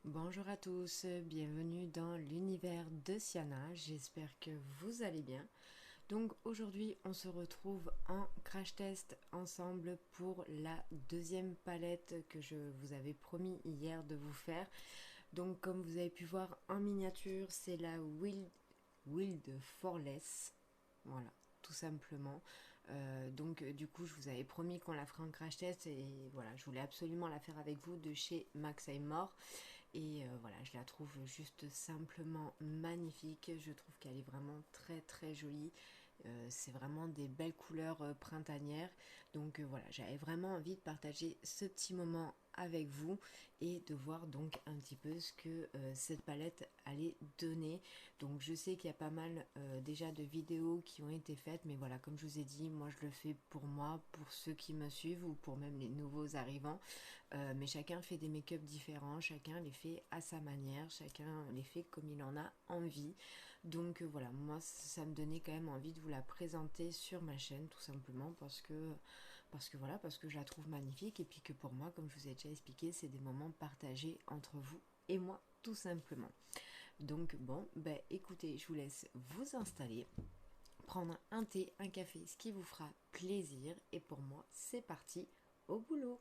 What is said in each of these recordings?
Bonjour à tous, bienvenue dans l'univers de Siana, j'espère que vous allez bien. Donc aujourd'hui on se retrouve en crash test ensemble pour la deuxième palette que je vous avais promis hier de vous faire. Donc comme vous avez pu voir en miniature, c'est la Wild Forless, voilà, tout simplement. Donc du coup je vous avais promis qu'on la ferait en crash test et voilà, je voulais absolument la faire avec vous de chez Max More. Et voilà, je la trouve juste simplement magnifique. Je trouve qu'elle est vraiment très très jolie. C'est vraiment des belles couleurs printanières. Donc voilà, j'avais vraiment envie de partager ce petit moment avec vous et de voir donc un petit peu ce que cette palette allait donner. Donc je sais qu'il y a pas mal déjà de vidéos qui ont été faites, mais voilà, comme je vous ai dit, moi je le fais pour moi, pour ceux qui me suivent ou pour même les nouveaux arrivants. Mais chacun fait des make-up différents, chacun les fait à sa manière, chacun les fait comme il en a envie. Donc voilà, moi ça me donnait quand même envie de vous la présenter sur ma chaîne tout simplement parce que je la trouve magnifique et puis que pour moi, comme je vous ai déjà expliqué, c'est des moments partagés entre vous et moi tout simplement. Donc bon, ben écoutez, je vous laisse vous installer, prendre un thé, un café, ce qui vous fera plaisir et pour moi, c'est parti au boulot.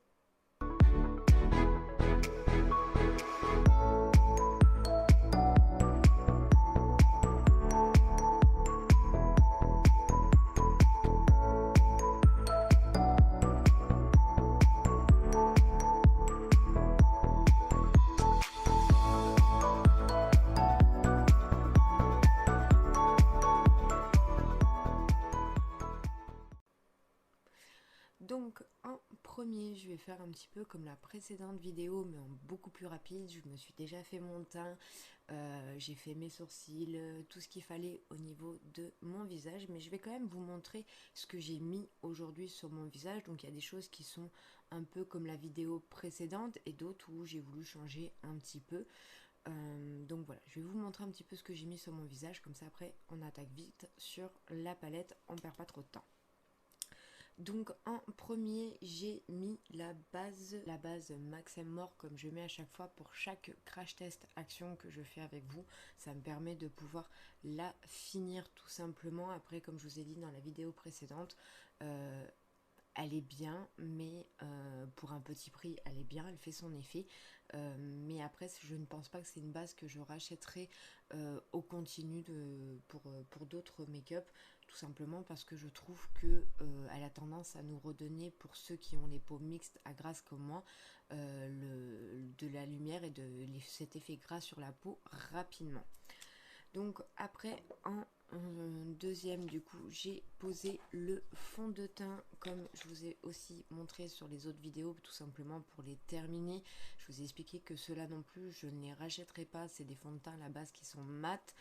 Donc en premier, je vais faire un petit peu comme la précédente vidéo, mais en beaucoup plus rapide. Je me suis déjà fait mon teint, j'ai fait mes sourcils, tout ce qu'il fallait au niveau de mon visage. Mais je vais quand même vous montrer ce que j'ai mis aujourd'hui sur mon visage. Donc il y a des choses qui sont un peu comme la vidéo précédente et d'autres où j'ai voulu changer un petit peu. Donc voilà, je vais vous montrer un petit peu ce que j'ai mis sur mon visage. Comme ça après, on attaque vite sur la palette, on perd pas trop de temps. Donc en premier, j'ai mis la base Max More comme je mets à chaque fois pour chaque crash test action que je fais avec vous. Ça me permet de pouvoir la finir tout simplement. Après, comme je vous ai dit dans la vidéo précédente, elle est bien, mais pour un petit prix, elle est bien, elle fait son effet. Mais après, je ne pense pas que c'est une base que je rachèterai au continu pour d'autres make-up, tout simplement parce que je trouve que elle a tendance à nous redonner, pour ceux qui ont les peaux mixtes à grasse comme moi, de la lumière et cet effet gras sur la peau rapidement. Donc après, en deuxième, du coup, j'ai posé le fond de teint comme je vous ai aussi montré sur les autres vidéos, tout simplement pour les terminer. Je vous ai expliqué que ceux-là non plus, je ne les rachèterai pas. C'est des fonds de teint à la base qui sont mat.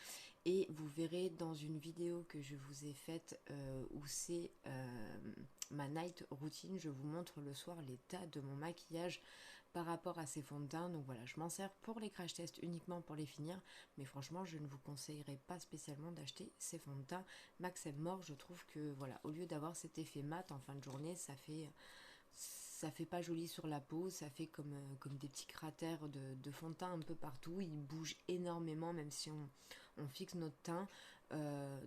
Et vous verrez dans une vidéo que je vous ai faite où c'est ma night routine, je vous montre le soir l'état de mon maquillage par rapport à ces fonds de teint. Donc voilà, je m'en sers pour les crash tests uniquement pour les finir, mais franchement je ne vous conseillerais pas spécialement d'acheter ces fonds de teint Max More. Je trouve que voilà, au lieu d'avoir cet effet mat en fin de journée, ça fait pas joli sur la peau, ça fait comme des petits cratères de fond de teint un peu partout. Il bouge énormément même si on fixe notre teint,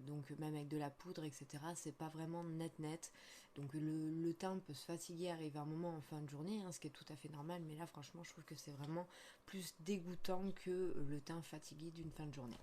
donc même avec de la poudre etc, c'est pas vraiment net. Donc le teint peut se fatiguer, arriver un moment en fin de journée, hein, ce qui est tout à fait normal, mais là franchement je trouve que c'est vraiment plus dégoûtant que le teint fatigué d'une fin de journée.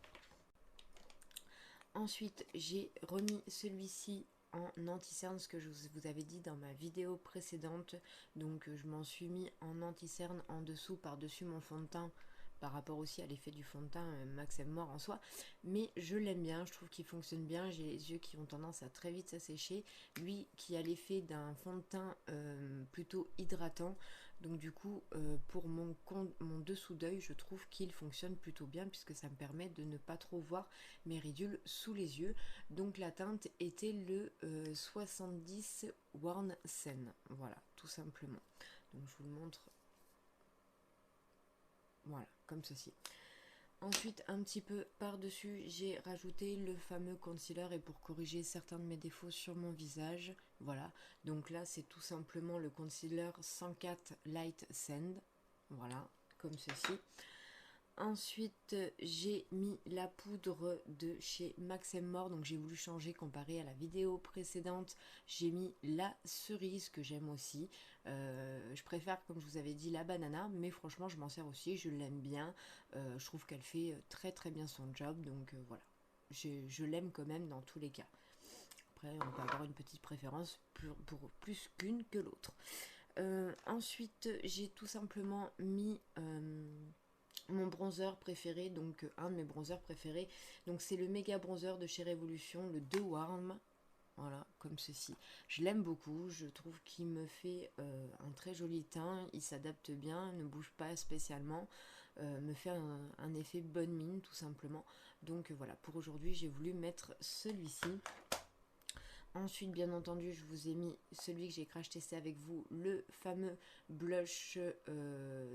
Ensuite, j'ai remis celui-ci en anti-cerne, ce que je vous avais dit dans ma vidéo précédente. Donc je m'en suis mis en anti-cerne en dessous, par-dessus mon fond de teint, par rapport aussi à l'effet du fond de teint Max More en soi. Mais je l'aime bien, je trouve qu'il fonctionne bien. J'ai les yeux qui ont tendance à très vite s'assécher. Lui qui a l'effet d'un fond de teint plutôt hydratant. Donc du coup, pour mon dessous d'œil, je trouve qu'il fonctionne plutôt bien puisque ça me permet de ne pas trop voir mes ridules sous les yeux. Donc la teinte était le 70 Worn Sen. Voilà, tout simplement. Donc je vous le montre. Voilà, comme ceci. Ensuite, un petit peu par-dessus, j'ai rajouté le fameux concealer et pour corriger certains de mes défauts sur mon visage. Voilà, donc là c'est tout simplement le concealer 104 Light Sand. Voilà, comme ceci. Ensuite, j'ai mis la poudre de chez Max More, donc j'ai voulu changer comparé à la vidéo précédente. J'ai mis la cerise que j'aime aussi. Je préfère, comme je vous avais dit, la banana, mais franchement, je m'en sers aussi, je l'aime bien. Je trouve qu'elle fait très très bien son job, donc voilà. Je l'aime quand même dans tous les cas. Après, on peut avoir une petite préférence pour plus qu'une que l'autre. Ensuite, j'ai tout simplement mis mon bronzer préféré, donc un de mes bronzers préférés. Donc c'est le méga bronzer de chez Révolution, le The Warm. Voilà, comme ceci. Je l'aime beaucoup, je trouve qu'il me fait un très joli teint, il s'adapte bien, ne bouge pas spécialement, me fait un effet bonne mine tout simplement. Donc voilà, pour aujourd'hui j'ai voulu mettre celui-ci. Ensuite, bien entendu, je vous ai mis celui que j'ai crash testé avec vous, le fameux blush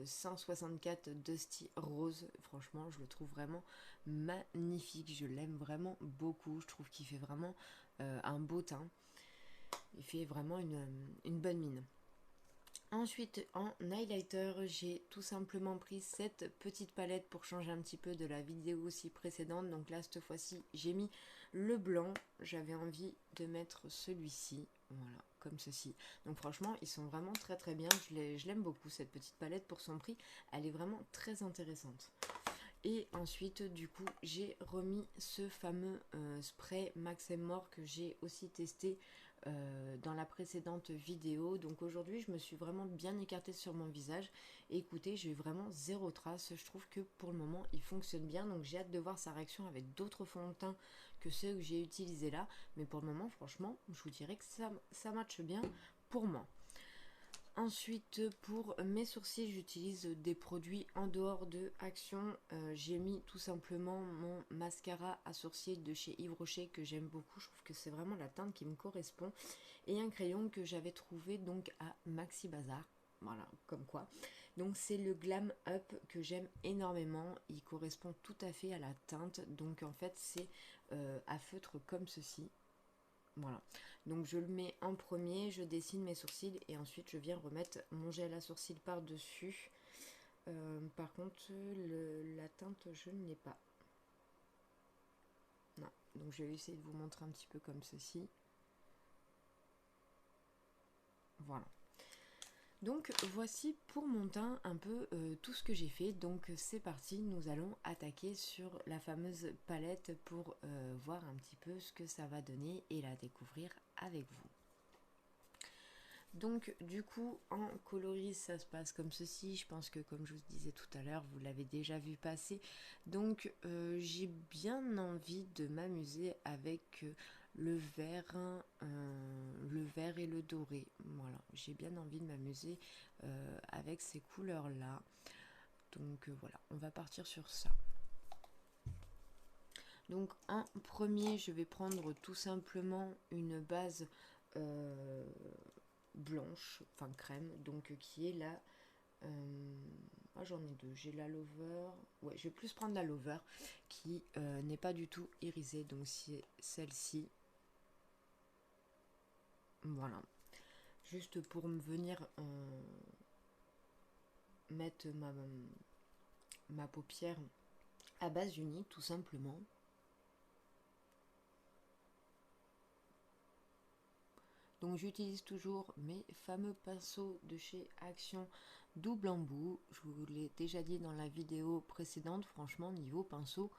164 Dusty Rose. Franchement, je le trouve vraiment magnifique. Je l'aime vraiment beaucoup. Je trouve qu'il fait vraiment un beau teint. Il fait vraiment une bonne mine. Ensuite, en highlighter, j'ai tout simplement pris cette petite palette pour changer un petit peu de la vidéo aussi précédente. Donc là, cette fois-ci, j'ai mis le blanc. J'avais envie de mettre celui-ci. Voilà, comme ceci. Donc franchement, ils sont vraiment très très bien. Je l'aime beaucoup, cette petite palette pour son prix. Elle est vraiment très intéressante. Et ensuite, du coup, j'ai remis ce fameux spray Max More que j'ai aussi testé dans la précédente vidéo. Donc aujourd'hui, je me suis vraiment bien écartée sur mon visage. Et écoutez, j'ai vraiment zéro trace. Je trouve que pour le moment, il fonctionne bien. Donc j'ai hâte de voir sa réaction avec d'autres fonds de teint que ceux que j'ai utilisés là. Mais pour le moment, franchement, je vous dirais que ça matche bien pour moi. Ensuite, pour mes sourcils, j'utilise des produits en dehors de Action. J'ai mis tout simplement mon mascara à sourcils de chez Yves Rocher que j'aime beaucoup. Je trouve que c'est vraiment la teinte qui me correspond. Et un crayon que j'avais trouvé donc à Maxi Bazar. Voilà, comme quoi. Donc c'est le Glam Up que j'aime énormément. Il correspond tout à fait à la teinte. Donc en fait c'est à feutre comme ceci. Voilà, donc je le mets en premier, je dessine mes sourcils et ensuite je viens remettre mon gel à sourcils par-dessus. Par contre, la teinte, je ne l'ai pas. Non, donc je vais essayer de vous montrer un petit peu comme ceci. Voilà. Donc voici pour mon teint un peu tout ce que j'ai fait. Donc c'est parti, nous allons attaquer sur la fameuse palette pour voir un petit peu ce que ça va donner et la découvrir avec vous. Donc du coup en coloris ça se passe comme ceci. Je pense que comme je vous disais tout à l'heure, vous l'avez déjà vu passer. Donc j'ai bien envie de m'amuser avec le vert et le doré. Voilà, j'ai bien envie de m'amuser avec ces couleurs là. Donc voilà, on va partir sur ça. Donc en premier, je vais prendre tout simplement une base blanche, enfin crème, donc qui est la... j'en ai deux, j'ai la Lover, ouais je vais plus prendre la Lover qui n'est pas du tout irisée, donc c'est celle-ci. Voilà, juste pour me venir mettre ma paupière à base unie tout simplement. Donc j'utilise toujours mes fameux pinceaux de chez Action double embout. Je vous l'ai déjà dit dans la vidéo précédente, franchement niveau pinceau,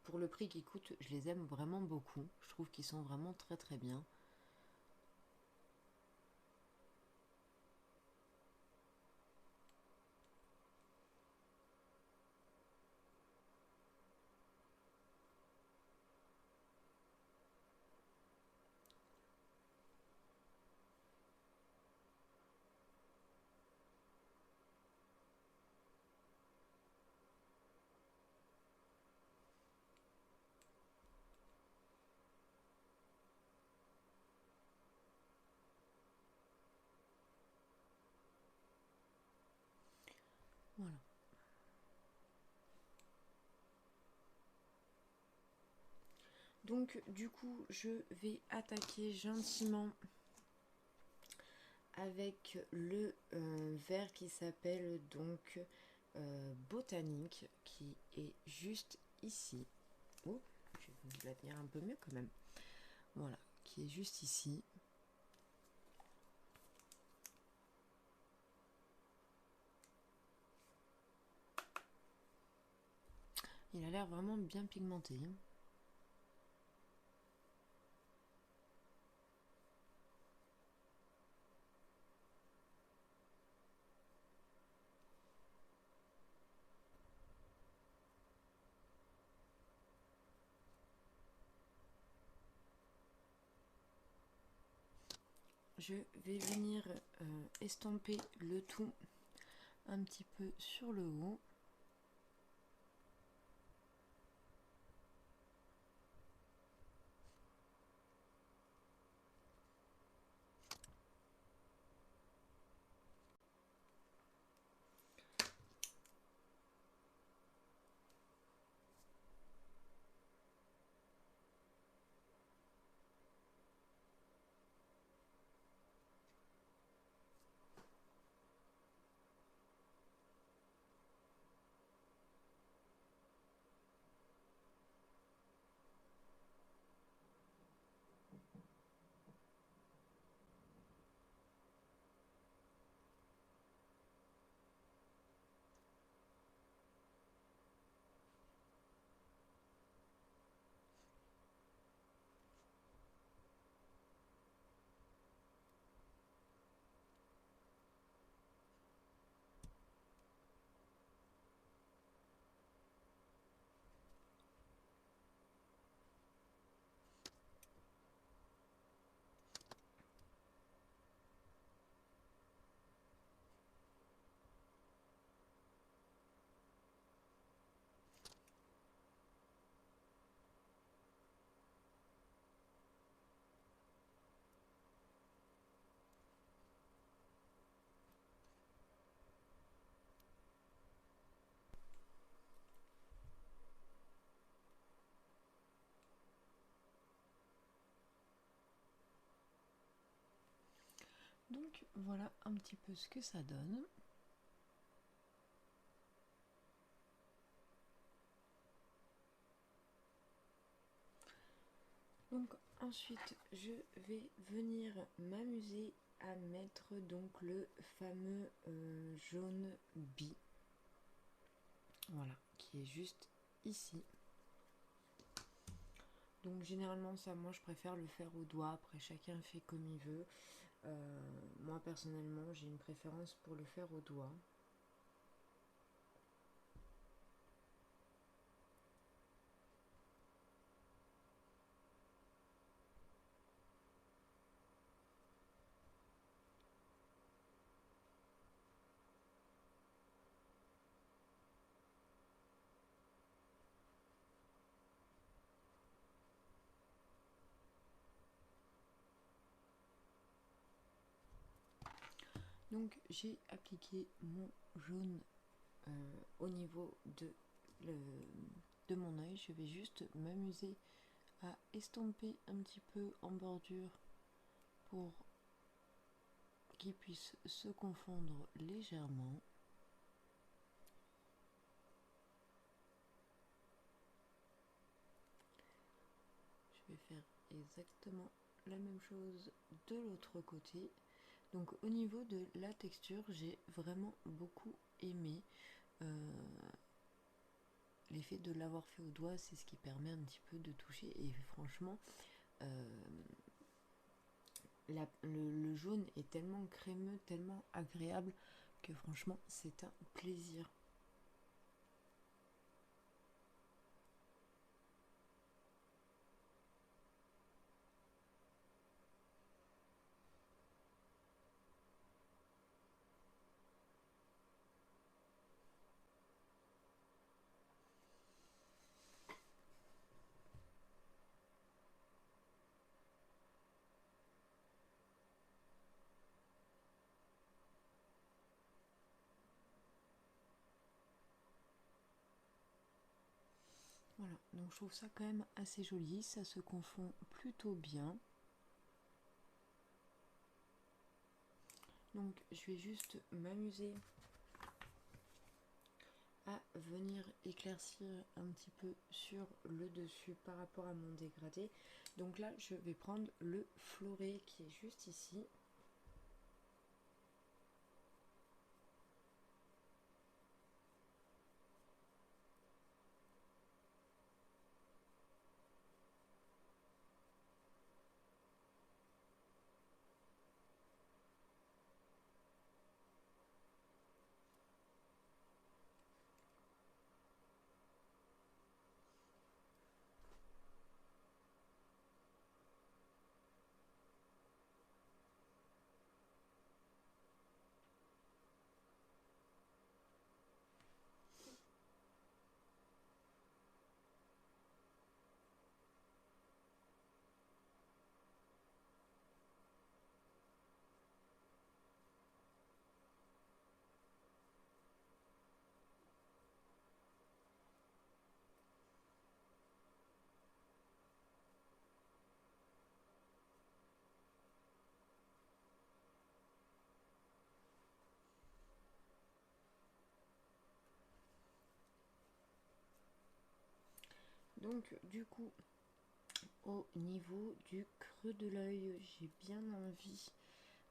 pour le prix qu'ils coûtent, je les aime vraiment beaucoup. Je trouve qu'ils sont vraiment très très bien. Voilà. Donc du coup je vais attaquer gentiment avec le vert qui s'appelle donc botanique qui est juste ici. Oh, je vais vous la tenir un peu mieux quand même. Voilà, qui est juste ici. Il a l'air vraiment bien pigmenté. Je vais venir estomper le tout un petit peu sur le haut. Donc voilà un petit peu ce que ça donne. Donc ensuite je vais venir m'amuser à mettre donc le fameux jaune bi. Voilà, qui est juste ici. Donc généralement ça, moi je préfère le faire au doigt, après chacun fait comme il veut. Moi personnellement j'ai une préférence pour le faire au doigt. Donc j'ai appliqué mon jaune au niveau de mon œil. Je vais juste m'amuser à estomper un petit peu en bordure pour qu'il puisse se confondre légèrement. Je vais faire exactement la même chose de l'autre côté. Donc au niveau de la texture, j'ai vraiment beaucoup aimé. L'effet de l'avoir fait au doigt, c'est ce qui permet un petit peu de toucher. Et franchement, le jaune est tellement crémeux, tellement agréable que franchement, c'est un plaisir. Voilà, donc je trouve ça quand même assez joli, ça se confond plutôt bien. Donc je vais juste m'amuser venir éclaircir un petit peu sur le dessus par rapport à mon dégradé. Donc là, je vais prendre le floré qui est juste ici. Donc du coup, au niveau du creux de l'œil, j'ai bien envie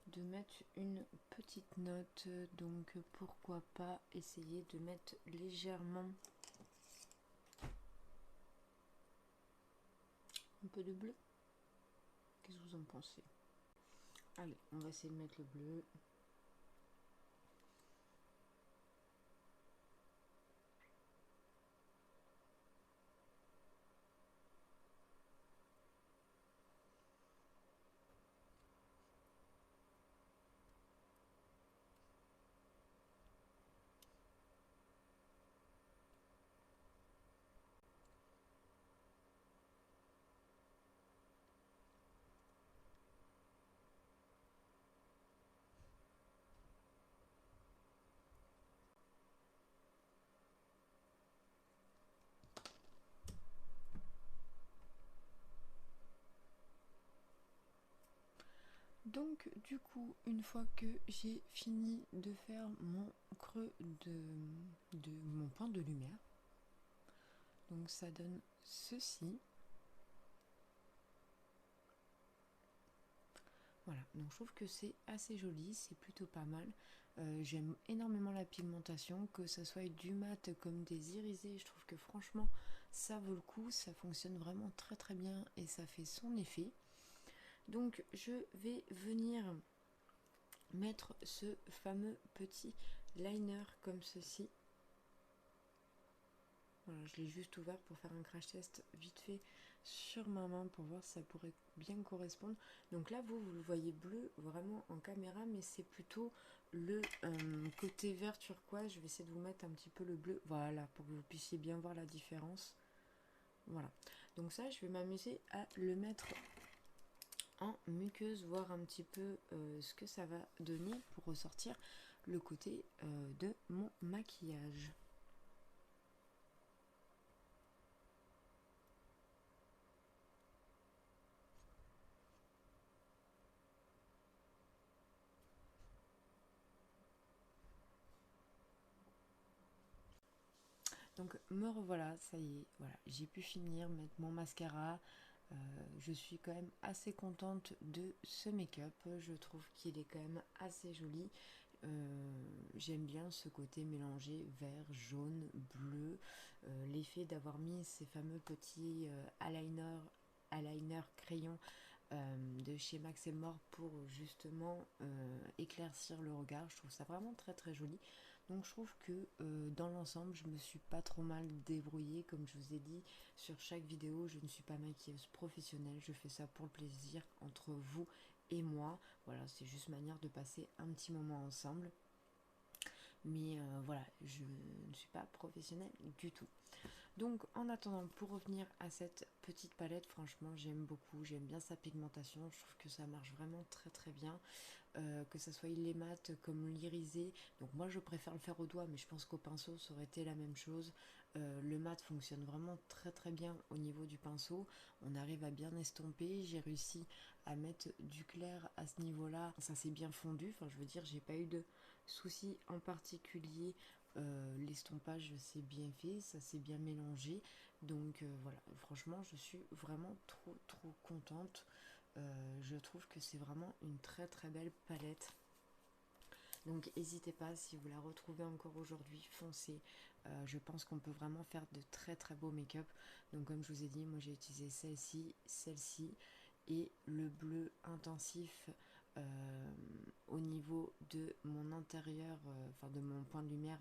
de mettre une petite note, donc pourquoi pas essayer de mettre légèrement un peu de bleu. Qu'est-ce que vous en pensez? Allez, on va essayer de mettre le bleu. Donc du coup, une fois que j'ai fini de faire mon creux de mon point de lumière, donc ça donne ceci. Voilà, donc je trouve que c'est assez joli, c'est plutôt pas mal. J'aime énormément la pigmentation, que ça soit du mat comme des irisés, je trouve que franchement ça vaut le coup, ça fonctionne vraiment très très bien et ça fait son effet. Donc je vais venir mettre ce fameux petit liner comme ceci. Voilà, je l'ai juste ouvert pour faire un crash test vite fait sur ma main pour voir si ça pourrait bien correspondre. Donc là vous le voyez bleu vraiment en caméra, mais c'est plutôt le côté vert turquoise. Je vais essayer de vous mettre un petit peu le bleu, voilà, pour que vous puissiez bien voir la différence. Voilà, donc ça je vais m'amuser à le mettre en muqueuse, voir un petit peu ce que ça va donner pour ressortir le côté de mon maquillage. Donc me revoilà, ça y est, voilà, j'ai pu finir mettre mon mascara. Je suis quand même assez contente de ce make-up, je trouve qu'il est quand même assez joli. J'aime bien ce côté mélangé vert, jaune, bleu, l'effet d'avoir mis ces fameux petits eyeliner crayon de chez Max et More pour justement éclaircir le regard. Je trouve ça vraiment très très joli. Donc je trouve que dans l'ensemble je me suis pas trop mal débrouillée. Comme je vous ai dit sur chaque vidéo, je ne suis pas maquilleuse professionnelle, je fais ça pour le plaisir entre vous et moi. Voilà, c'est juste manière de passer un petit moment ensemble. Mais voilà, je ne suis pas professionnelle du tout. Donc en attendant, pour revenir à cette petite palette, franchement j'aime beaucoup, j'aime bien sa pigmentation, je trouve que ça marche vraiment très très bien, que ça soit les mat comme l'irisé. Donc moi je préfère le faire au doigt, mais je pense qu'au pinceau ça aurait été la même chose. Le mat fonctionne vraiment très très bien au niveau du pinceau, on arrive à bien estomper. J'ai réussi à mettre du clair à ce niveau là, ça s'est bien fondu, enfin je veux dire j'ai pas eu de soucis en particulier L'estompage c'est bien fait, ça s'est bien mélangé. Donc voilà, franchement je suis vraiment trop contente. Je trouve que c'est vraiment une très belle palette. Donc n'hésitez pas, si vous la retrouvez encore aujourd'hui, foncez. Je pense qu'on peut vraiment faire de très beaux make-up. Donc comme je vous ai dit, moi j'ai utilisé celle-ci et le bleu intensif euh, au niveau de mon intérieur, enfin de mon point de lumière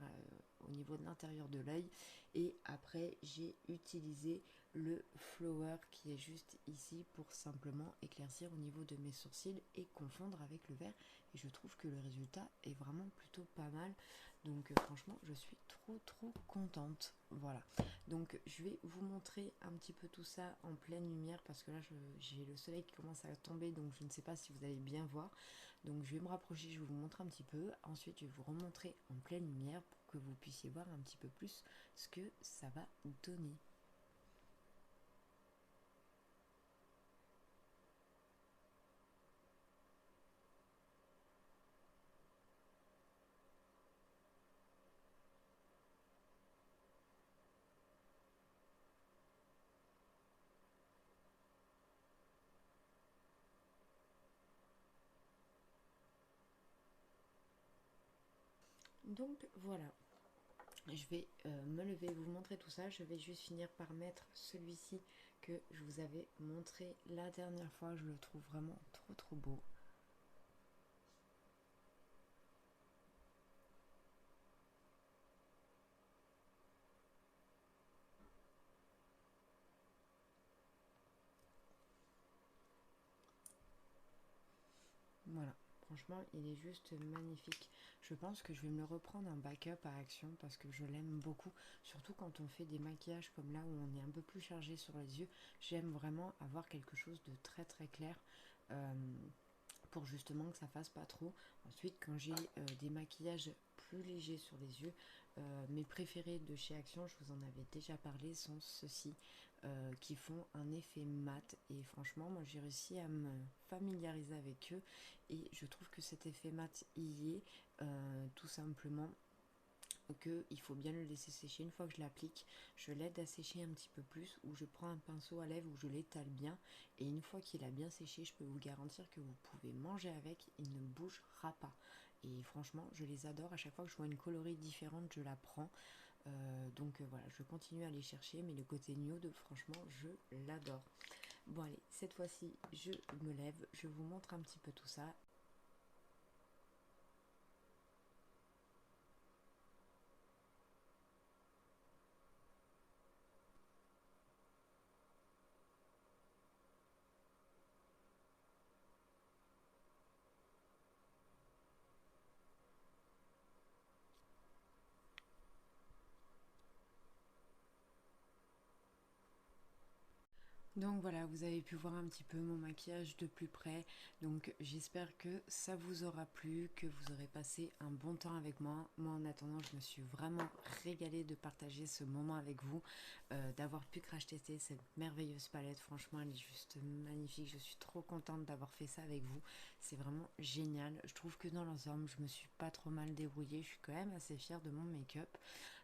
au niveau de l'intérieur de l'œil. Et après j'ai utilisé le flower qui est juste ici pour simplement éclaircir au niveau de mes sourcils et confondre avec le vert. Et je trouve que le résultat est vraiment plutôt pas mal. Donc franchement je suis trop contente. Voilà, donc je vais vous montrer un petit peu tout ça en pleine lumière parce que là j'ai le soleil qui commence à tomber, donc je ne sais pas si vous allez bien voir. Donc je vais me rapprocher, je vais vous montrer un petit peu, ensuite je vais vous remontrer en pleine lumière pour que vous puissiez voir un petit peu plus ce que ça va donner. Donc voilà, je vais me lever, vous montrer tout ça. Je vais juste finir par mettre celui-ci que je vous avais montré la dernière fois. Je le trouve vraiment trop beau. Voilà, franchement, il est juste magnifique. Je pense que je vais me le reprendre en backup à Action parce que je l'aime beaucoup. Surtout quand on fait des maquillages comme là où on est un peu plus chargé sur les yeux. J'aime vraiment avoir quelque chose de très clair. euh, pour justement que ça fasse pas trop. Ensuite, quand j'ai des maquillages plus légers sur les yeux, mes préférés de chez Action, je vous en avais déjà parlé, sont ceux-ci qui font un effet mat. Et franchement, moi j'ai réussi à me familiariser avec eux et je trouve que cet effet mat y est tout simplement que il faut bien le laisser sécher. Une fois que je l'applique, je l'aide à sécher un petit peu plus, ou je prends un pinceau à lèvres où je l'étale bien, et une fois qu'il a bien séché, je peux vous garantir que vous pouvez manger avec, il ne bougera pas. Et franchement, je les adore. À chaque fois que je vois une coloris différente, je la prends. Donc voilà, je continue à les chercher, mais le côté nude, franchement, je l'adore. Bon allez, cette fois-ci, je me lève, je vous montre un petit peu tout ça. Donc voilà, vous avez pu voir un petit peu mon maquillage de plus près. Donc j'espère que ça vous aura plu, que vous aurez passé un bon temps avec moi. Moi en attendant, je me suis vraiment régalée de partager ce moment avec vous, d'avoir pu crash tester cette merveilleuse palette. Franchement, elle est juste magnifique. Je suis trop contente d'avoir fait ça avec vous. C'est vraiment génial. Je trouve que dans l'ensemble, je me suis pas trop mal débrouillée. Je suis quand même assez fière de mon make-up.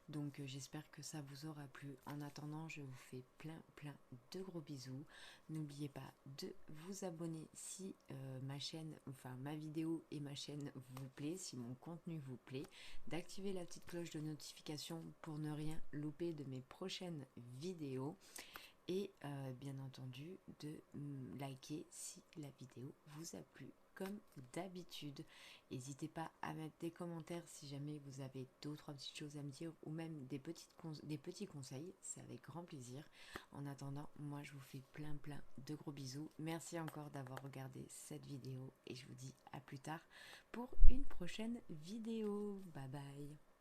Donc j'espère que ça vous aura plu. En attendant, je vous fais plein de gros bisous. N'oubliez pas de vous abonner si ma chaîne, enfin ma vidéo et ma chaîne vous plaît, si mon contenu vous plaît, d'activer la petite cloche de notification pour ne rien louper de mes prochaines vidéos. Et bien entendu de liker si la vidéo vous a plu. Comme d'habitude, n'hésitez pas à mettre des commentaires si jamais vous avez deux ou trois petites choses à me dire ou même des petits conseils, c'est avec grand plaisir. En attendant, moi je vous fais plein de gros bisous. Merci encore d'avoir regardé cette vidéo et je vous dis à plus tard pour une prochaine vidéo. Bye bye.